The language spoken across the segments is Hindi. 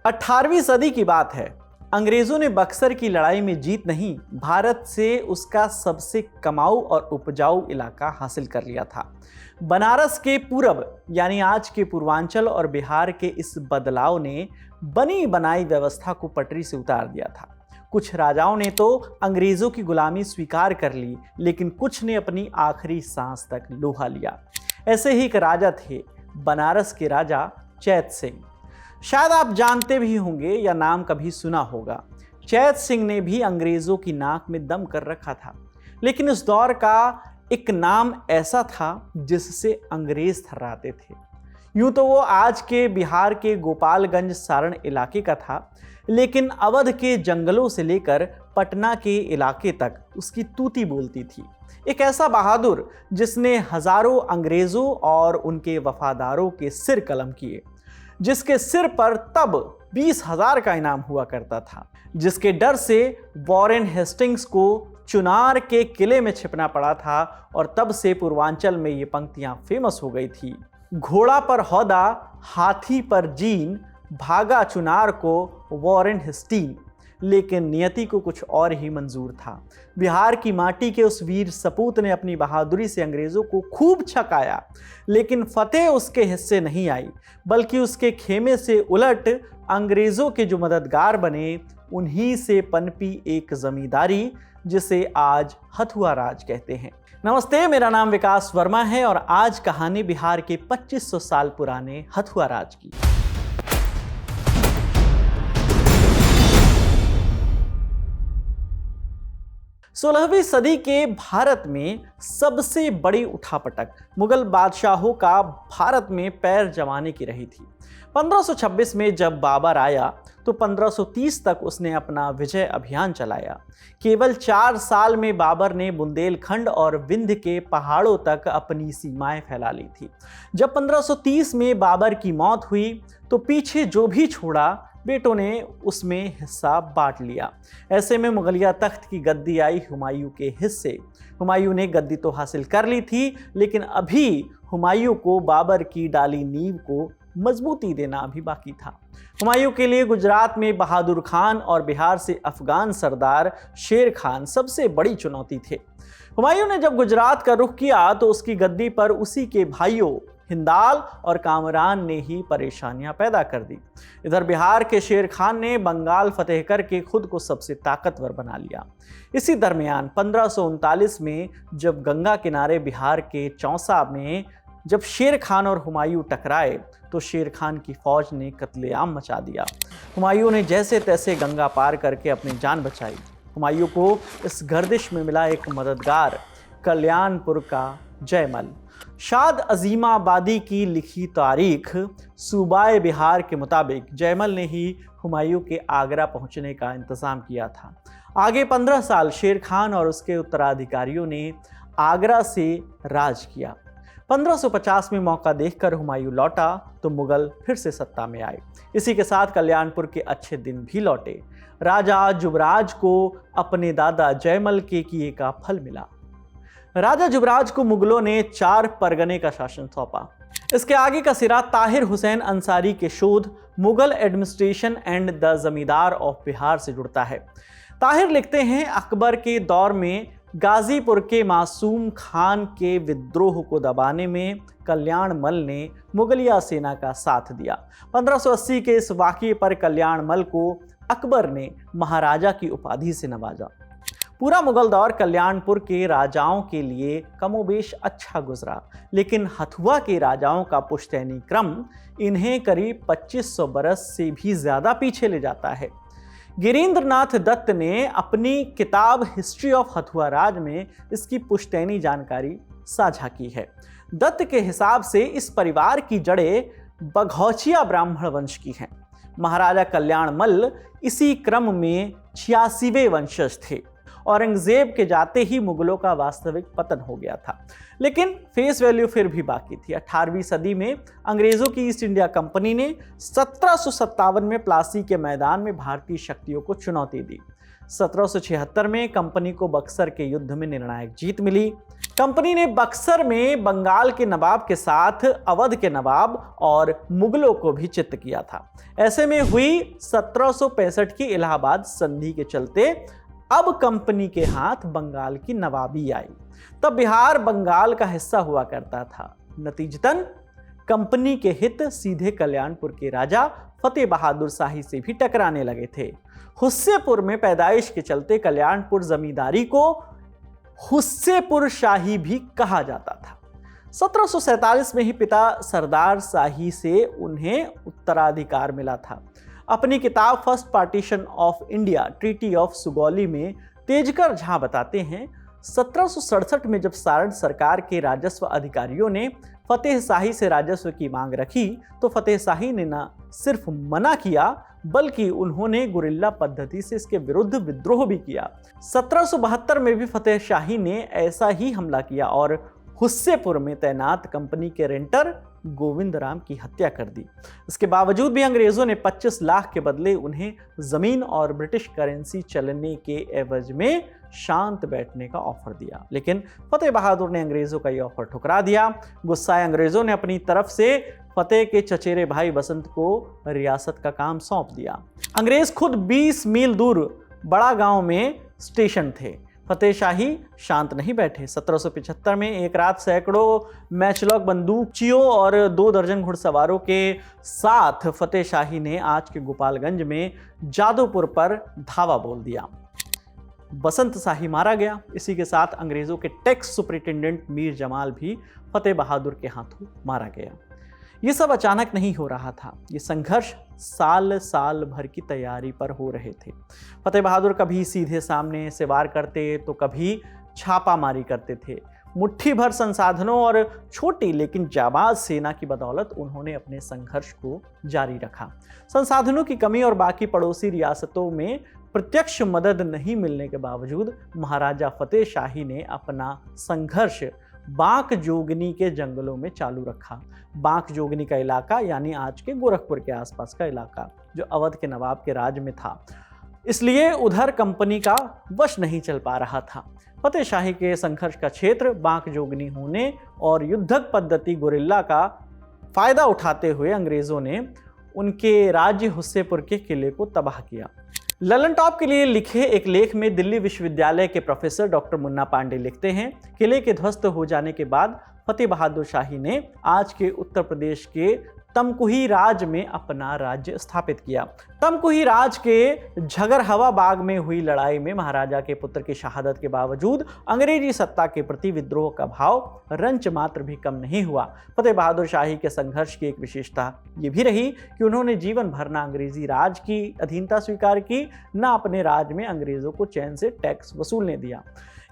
18वीं सदी की बात है। अंग्रेजों ने बक्सर की लड़ाई में जीत नहीं, भारत से उसका सबसे कमाऊ और उपजाऊ इलाका हासिल कर लिया था। बनारस के पूरब यानी आज के पूर्वांचल और बिहार के इस बदलाव ने बनी बनाई व्यवस्था को पटरी से उतार दिया था। कुछ राजाओं ने तो अंग्रेजों की गुलामी स्वीकार कर ली, लेकिन कुछ ने अपनी आखिरी सांस तक लोहा लिया। ऐसे ही एक राजा थे, बनारस के राजा चैत सिंह। शायद आप जानते भी होंगे या नाम कभी सुना होगा। चैत सिंह ने भी अंग्रेजों की नाक में दम कर रखा था, लेकिन इस दौर का एक नाम ऐसा था जिससे अंग्रेज थर्राते थे। यूं तो वो आज के बिहार के गोपालगंज सारण इलाके का था, लेकिन अवध के जंगलों से लेकर पटना के इलाके तक उसकी तूती बोलती थी। एक ऐसा बहादुर जिसने हजारों अंग्रेजों और उनके वफादारों के सिर कलम किए, जिसके सिर पर तब 20,000 का इनाम हुआ करता था, जिसके डर से वॉरेन हेस्टिंग्स को चुनार के किले में छिपना पड़ा था और तब से पूर्वांचल में ये पंक्तियां फेमस हो गई थी। घोड़ा पर हौदा, हाथी पर जीन, भागा चुनार को वॉरेन हेस्टिंग। लेकिन नियति को कुछ और ही मंजूर था। बिहार की माटी के उस वीर सपूत ने अपनी बहादुरी से अंग्रेजों को खूब छकाया, लेकिन फतेह उसके हिस्से नहीं आई, बल्कि उसके खेमे से उलट अंग्रेजों के जो मददगार बने, उन्हीं से पनपी एक जमींदारी जिसे आज हथुआ राज कहते हैं। नमस्ते, मेरा नाम विकास वर्मा है और आज कहानी बिहार के 2500 साल पुराने हथुआ राज की। 16वीं सदी के भारत में सबसे बड़ी उठापटक मुगल बादशाहों का भारत में पैर जमाने की रही थी। 1526 में जब बाबर आया तो 1530 तक उसने अपना विजय अभियान चलाया। केवल 4 साल में बाबर ने बुंदेलखंड और विंध्य के पहाड़ों तक अपनी सीमाएं फैला ली थी। जब 1530 में बाबर की मौत हुई तो पीछे जो भी छोड़ा, बेटों ने उसमें हिस्सा बांट लिया। ऐसे में मुगलिया तख्त की गद्दी आई हुमायूं के हिस्से। हुमायूं ने गद्दी तो हासिल कर ली थी, लेकिन अभी हुमायूं को बाबर की डाली नींव को मजबूती देना अभी बाकी था। हुमायूं के लिए गुजरात में बहादुर खान और बिहार से अफगान सरदार शेर खान सबसे बड़ी चुनौती थे। हुमायूं ने जब गुजरात का रुख किया तो उसकी गद्दी पर उसी के भाइयों हिंदाल और कामरान ने ही परेशानियां पैदा कर दी। इधर बिहार के शेर खान ने बंगाल फतेह करके खुद को सबसे ताकतवर बना लिया। इसी दरमियान 1539 में जब गंगा किनारे बिहार के चौसा में जब शेर खान और हुमायूं टकराए तो शेर खान की फौज ने कत्लेआम मचा दिया। हुमायूं ने जैसे तैसे गंगा पार करके अपनी जान बचाई। हुमायूं को इस गर्दिश में मिला एक मददगार, कल्याणपुर का जयमल। शाद अजीमाबादी की लिखी तारीख सूबाए बिहार के मुताबिक जयमल ने ही हुमायूं के आगरा पहुंचने का इंतज़ाम किया था। आगे 15 साल शेर खान और उसके उत्तराधिकारियों ने आगरा से राज किया। 1550 में मौका देखकर हुमायूं लौटा तो मुगल फिर से सत्ता में आए। इसी के साथ कल्याणपुर के अच्छे दिन भी लौटे। राजा जुबराज को अपने दादा जयमल के किए का फल मिला। राजा जुबराज को मुगलों ने 4 परगने का शासन सौंपा। इसके आगे का सिरा ताहिर हुसैन अंसारी के शोध मुगल एडमिनिस्ट्रेशन एंड द जमींदार ऑफ बिहार से जुड़ता है। ताहिर लिखते हैं, अकबर के दौर में गाजीपुर के मासूम खान के विद्रोह को दबाने में कल्याणमल ने मुगलिया सेना का साथ दिया। 1580 के इस वाक़ये पर कल्याणमल को अकबर ने महाराजा की उपाधि से नवाजा। पूरा मुगल दौर कल्याणपुर के राजाओं के लिए कमोबेश अच्छा गुजरा, लेकिन हथुआ के राजाओं का पुश्तैनी क्रम इन्हें करीब 2500 बरस से भी ज़्यादा पीछे ले जाता है। गिरीन्द्रनाथ दत्त ने अपनी किताब हिस्ट्री ऑफ हथुआ राज में इसकी पुश्तैनी जानकारी साझा की है। दत्त के हिसाब से इस परिवार की जड़ें बघौचिया ब्राह्मण वंश की हैं। महाराजा कल्याणमल इसी क्रम में 86वें वंशज थे। औरंगजेब के जाते ही मुगलों का वास्तविक पतन हो गया था, लेकिन फेस वैल्यू फिर भी बाकी थी। 18वीं सदी में अंग्रेजों की ईस्ट इंडिया कंपनी ने 1757 में प्लासी के मैदान में भारतीय शक्तियों को चुनौती दी। 1776 में कंपनी को बक्सर के युद्ध में निर्णायक जीत मिली। कंपनी ने बक्सर में बंगाल के नवाब के साथ अवध के नवाब और मुगलों को भी चित्त किया था। ऐसे में हुई 1765 की इलाहाबाद संधि के चलते अब कंपनी के हाथ बंगाल की नवाबी आई। तब बिहार बंगाल का हिस्सा हुआ करता था। नतीजतन कंपनी के हित सीधे कल्याणपुर के राजा फतेह बहादुर शाही से भी टकराने लगे थे। हुस्सेपुर में पैदाइश के चलते कल्याणपुर जमींदारी को हुस्सेपुर शाही भी कहा जाता था। 1747 में ही पिता सरदार शाही से उन्हें उत्तराधिकार मिला था। अपनी किताब first partition of India treaty of Sugauli में तेजकर झा बताते हैं, 1767 में जब सारण सरकार के राजस्व अधिकारियों ने फतेह शाही से राजस्व की मांग रखी तो फतेह शाही ने न सिर्फ मना किया बल्कि उन्होंने गुरिल्ला पद्धति से इसके विरुद्ध विद्रोह भी किया। 1772 में भी फतेह शाही ने ऐसा ही हमला किया और हुस्सेपुर में तैनात कंपनी के रेंटर गोविंद राम की हत्या कर दी। इसके बावजूद भी अंग्रेजों ने 25 लाख के बदले उन्हें जमीन और ब्रिटिश करेंसी चलने के एवज में शांत बैठने का ऑफर दिया, लेकिन फतेह बहादुर ने अंग्रेजों का यह ऑफर ठुकरा दिया। गुस्साए अंग्रेजों ने अपनी तरफ से फतेह के चचेरे भाई बसंत को रियासत का काम सौंप दिया। अंग्रेज खुद 20 मील दूर बड़ा गांव में स्टेशन थे। फतेह शाही शांत नहीं बैठे। 1775 में एक रात सैकड़ों मैचलॉक बंदूकचियों और 2 दर्जन घुड़सवारों के साथ फतेह शाही ने आज के गोपालगंज में जादूपुर पर धावा बोल दिया। बसंत शाही मारा गया। इसी के साथ अंग्रेजों के टैक्स सुपरिटेंडेंट मीर जमाल भी फतेह बहादुर के हाथों मारा गया। ये सब अचानक नहीं हो रहा था। ये संघर्ष साल भर की तैयारी पर हो रहे थे। फतेह बहादुर कभी सीधे सामने से वार करते तो कभी छापामारी करते थे। मुट्ठी भर संसाधनों और छोटी लेकिन जाबाज सेना की बदौलत उन्होंने अपने संघर्ष को जारी रखा। संसाधनों की कमी और बाकी पड़ोसी रियासतों में प्रत्यक्ष मदद नहीं मिलने के बावजूद महाराजा फतेह शाही ने अपना संघर्ष बांक जोगनी के जंगलों में चालू रखा। बांक जोगनी का इलाका यानी आज के गोरखपुर के आसपास का इलाका जो अवध के नवाब के राज में था, इसलिए उधर कंपनी का वश नहीं चल पा रहा था। फतेह शाही के संघर्ष का क्षेत्र बांक जोगनी होने और युद्धक पद्धति गुरिल्ला का फायदा उठाते हुए अंग्रेजों ने उनके राज्य हुस्सेपुर के किले को तबाह किया। ललन टॉप के लिए लिखे एक लेख में दिल्ली विश्वविद्यालय के प्रोफेसर डॉक्टर मुन्ना पांडे लिखते हैं, किले के ध्वस्त हो जाने के बाद फतेह बहादुर शाही ने आज के उत्तर प्रदेश के तमकुही राज में अपना राज्य स्थापित किया। तमकुही राज के झगरहवा बाग में हुई लड़ाई में महाराजा के पुत्र की शहादत के बावजूद अंग्रेजी सत्ता के प्रति विद्रोह का भाव रंच मात्र भी कम नहीं हुआ। फतेह बहादुर शाही के संघर्ष की एक विशेषता ये भी रही कि उन्होंने जीवन भर ना अंग्रेजी राज की अधीनता स्वीकार की, ना अपने राज में अंग्रेजों को चैन से टैक्स वसूलने दिया।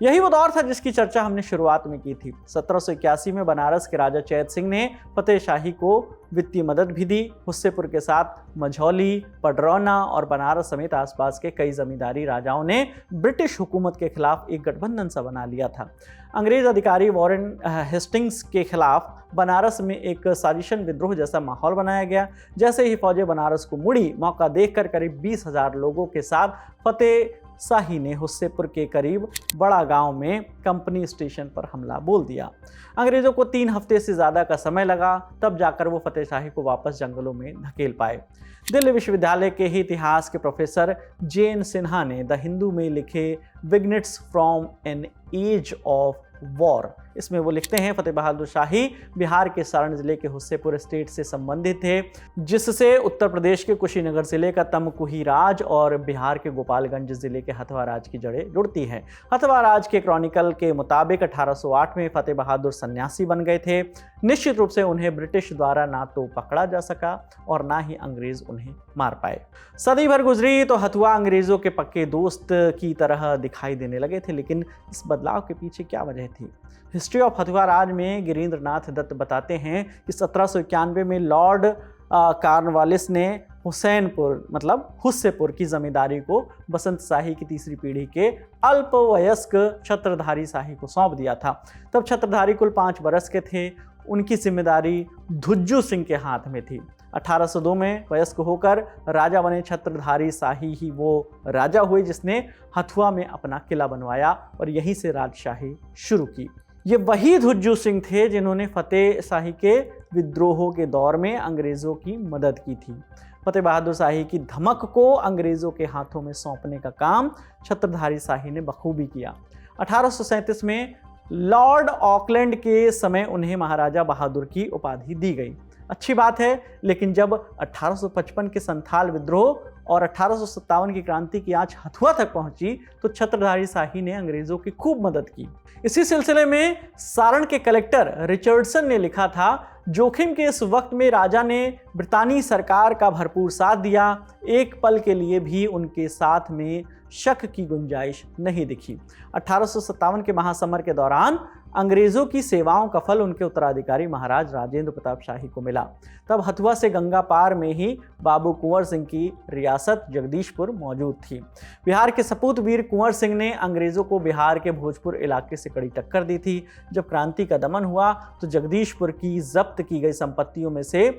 यही वो दौर था जिसकी चर्चा हमने शुरुआत में की थी। 1781 में बनारस के राजा चैत सिंह ने फतेह शाही को वित्तीय मदद भी दी। हुस्सेपुर के साथ मझौली, पडरौना और बनारस समेत आसपास के कई जमींदारी राजाओं ने ब्रिटिश हुकूमत के खिलाफ एक गठबंधन सा बना लिया था। अंग्रेज अधिकारी वॉरेन हेस्टिंग्स के खिलाफ बनारस में एक साजिशन विद्रोह जैसा माहौल बनाया गया। जैसे ही फौजें बनारस को मुड़ी, मौका देखकर करीब 20,000 लोगों के साथ फतेह शाही ने हुस्सेपुर के करीब बड़ा गांव में कंपनी स्टेशन पर हमला बोल दिया। अंग्रेजों को 3 हफ्ते से ज़्यादा का समय लगा, तब जाकर वो फतेह शाही को वापस जंगलों में धकेल पाए। दिल्ली विश्वविद्यालय के ही इतिहास के प्रोफेसर जे.एन. सिन्हा ने द हिंदू में लिखे vignettes from an age of war, इसमें वो लिखते हैं, फतेह बहादुर शाही बिहार के सारण जिले के हुस्सेपुर स्टेट से संबंधित थे, जिससे उत्तर प्रदेश के कुशीनगर जिले का तमकुही राज और बिहार के गोपालगंज जिले के हथवा राज की जड़ें जुड़ती हैं। हथवा राज के क्रॉनिकल के मुताबिक 1808 में फतेह बहादुर सन्यासी बन गए थे। निश्चित रूप से उन्हें ब्रिटिश द्वारा ना तो पकड़ा जा सका और ना ही अंग्रेज उन्हें मार पाए। सदी भर गुजरी तो हथुआ अंग्रेजों के पक्के दोस्त की तरह दिखाई देने लगे थे, लेकिन इस बदलाव के पीछे क्या वजह थी? हिस्ट्री ऑफ हथुआ राज में गिरीन्द्र नाथ दत्त बताते हैं कि 1791 में लॉर्ड कार्नवालिस ने हुसैनपुर मतलब हुस्सेपुर की जमींदारी को बसंत शाही की तीसरी पीढ़ी के अल्पवयस्क छत्रधारी शाही को सौंप दिया था। तब छत्रधारी कुल 5 बरस के थे। उनकी जिम्मेदारी धुज्जू सिंह के हाथ में थी। 1802 में वयस्क होकर राजा बने छत्रधारी शाही ही वो राजा हुए जिसने हथुआ में अपना किला बनवाया और यहीं से राजशाही शुरू की। ये वही धुज्जू सिंह थे जिन्होंने फतेह शाही के विद्रोहों के दौर में अंग्रेज़ों की मदद की थी। फतेह बहादुर शाही की धमक को अंग्रेज़ों के हाथों में सौंपने का काम छत्रधारी शाही ने बखूबी किया। 1837 में लॉर्ड ऑकलैंड के समय उन्हें महाराजा बहादुर की उपाधि दी गई। अच्छी बात है, लेकिन जब 1855 के संथाल विद्रोह और 1857 की क्रांति की आंच हथुआ तक पहुंची तो छत्रधारी शाही ने अंग्रेजों की खूब मदद की। इसी सिलसिले में सारण के कलेक्टर रिचर्डसन ने लिखा था, जोखिम के इस वक्त में राजा ने ब्रितानी सरकार का भरपूर साथ दिया, एक पल के लिए भी उनके साथ में शक की गुंजाइश नहीं दिखी। 1857 के महासमर के दौरान अंग्रेजों की सेवाओं का फल उनके उत्तराधिकारी महाराज राजेंद्र प्रताप शाही को मिला। तब हथुआ से गंगा पार में ही बाबू कुंवर सिंह की रियासत जगदीशपुर मौजूद थी। बिहार के सपूत वीर कुंवर सिंह ने अंग्रेजों को बिहार के भोजपुर इलाके से कड़ी टक्कर दी थी। जब क्रांति का दमन हुआ तो जगदीशपुर की जब्त की गई संपत्तियों में से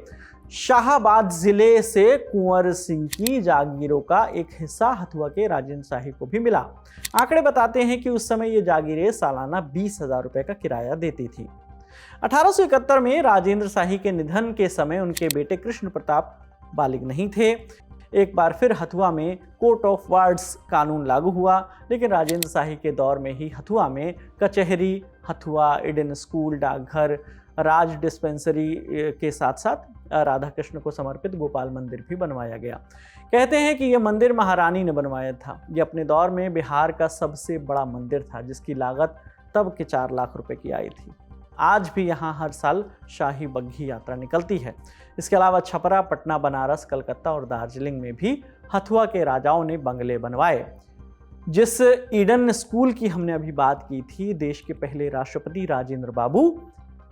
शाहाबाद जिले से कुंवर सिंह की जागीरों का एक हिस्सा हथुआ के राजेंद्र शाही को भी मिला। आंकड़े बताते हैं कि उस समय ये जागीरें सालाना 20,000 रुपए का किराया देती थी। 1871 में राजेंद्र शाही के निधन के समय उनके बेटे कृष्ण प्रताप बालिग नहीं थे। एक बार फिर हथुआ में कोर्ट ऑफ वार्ड्स कानून लागू हुआ, लेकिन राजेंद्र शाही के दौर में ही हथुआ में कचहरी, हथुआ ईडन स्कूल, डाकघर, राज डिस्पेंसरी के साथ साथ राधा कृष्ण को समर्पित गोपाल मंदिर भी बनवाया गया। कहते हैं कि यह मंदिर महारानी ने बनवाया था। यह अपने दौर में बिहार का सबसे बड़ा मंदिर था, जिसकी लागत तब के 4 लाख रुपए की आई थी। आज भी यहाँ हर साल शाही बग्घी यात्रा निकलती है। इसके अलावा छपरा, पटना, बनारस, कलकत्ता और दार्जिलिंग में भी हथुआ के राजाओं ने बंगले बनवाए। जिस ईडन स्कूल की हमने अभी बात की थी, देश के पहले राष्ट्रपति राजेंद्र बाबू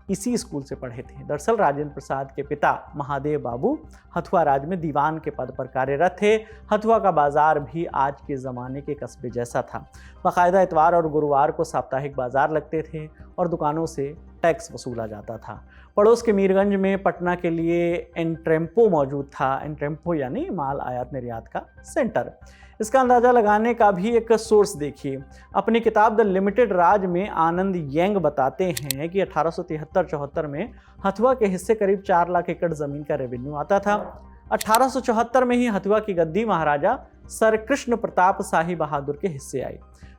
इसी स्कूल से पढ़े थे। दरअसल राजेंद्र प्रसाद के पिता महादेव बाबू हथुआ राज में दीवान के पद पर कार्यरत थे। हथुआ का बाजार भी आज के ज़माने के कस्बे जैसा था। बाकायदा इतवार और गुरुवार को साप्ताहिक बाजार लगते थे और दुकानों से टैक्स वसूला जाता था। पड़ोस के मीरगंज में पटना के लिए एंट्रेम्पो मौजूद था। एंट्रेम्पो यानी माल आयात निर्यात का सेंटर। इसका अंदाज़ा लगाने का भी एक सोर्स देखिए। अपनी किताब द लिमिटेड राज में आनंद येंग बताते हैं कि 1873-74 में हथुआ के हिस्से करीब 4 लाख एकड़ ज़मीन का रेवेन्यू आता था। 1874 में ही हथुआ की गद्दी महाराजा सर कृष्ण प्रताप शाही बहादुर के हिस्से आई।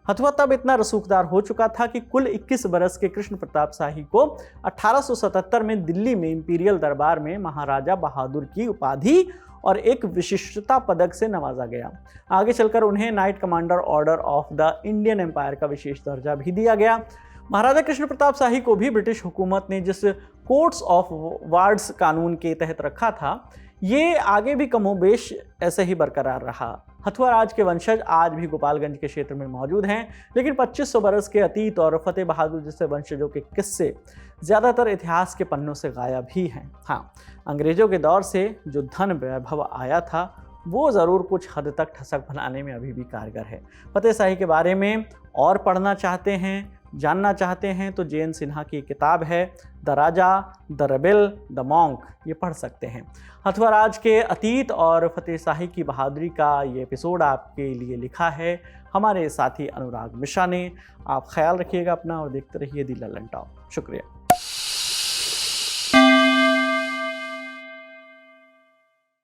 हथुआ तब इतना रसूखदार हो चुका था कि कुल 21 बरस के कृष्ण प्रताप शाही को 1877 में दिल्ली में इंपीरियल दरबार में महाराजा बहादुर की उपाधि और एक विशिष्टता पदक से नवाजा गया। आगे चलकर उन्हें knight commander order of the Indian empire का विशेष दर्जा भी दिया गया। महाराजा कृष्ण प्रताप शाही को भी ब्रिटिश हुकूमत ने जिस कोर्ट्स ऑफ वार्ड्स कानून के तहत रखा था, ये आगे भी कमोबेश ऐसे ही बरकरार रहा। हथुआ राज के वंशज आज भी गोपालगंज के क्षेत्र में मौजूद हैं, लेकिन 2500 बरस के अतीत और फतेह बहादुर जैसे वंशजों के किस्से ज़्यादातर इतिहास के पन्नों से गायब ही हैं। हाँ, अंग्रेजों के दौर से जो धन वैभव आया था वो ज़रूर कुछ हद तक ठसक बनाने में अभी भी कारगर है। फतेह शाही के बारे में और पढ़ना चाहते हैं, जानना चाहते हैं तो जे.एन. सिन्हा की किताब है the Raja, the rebel, the monk, ये पढ़ सकते हैं। हथुआ राज के अतीत और फतेह शाही की बहादुरी का ये एपिसोड आपके लिए लिखा है हमारे साथी अनुराग मिश्रा ने। आप ख्याल रखिएगा अपना और देखते रहिए द लल्लन टॉक। शुक्रिया।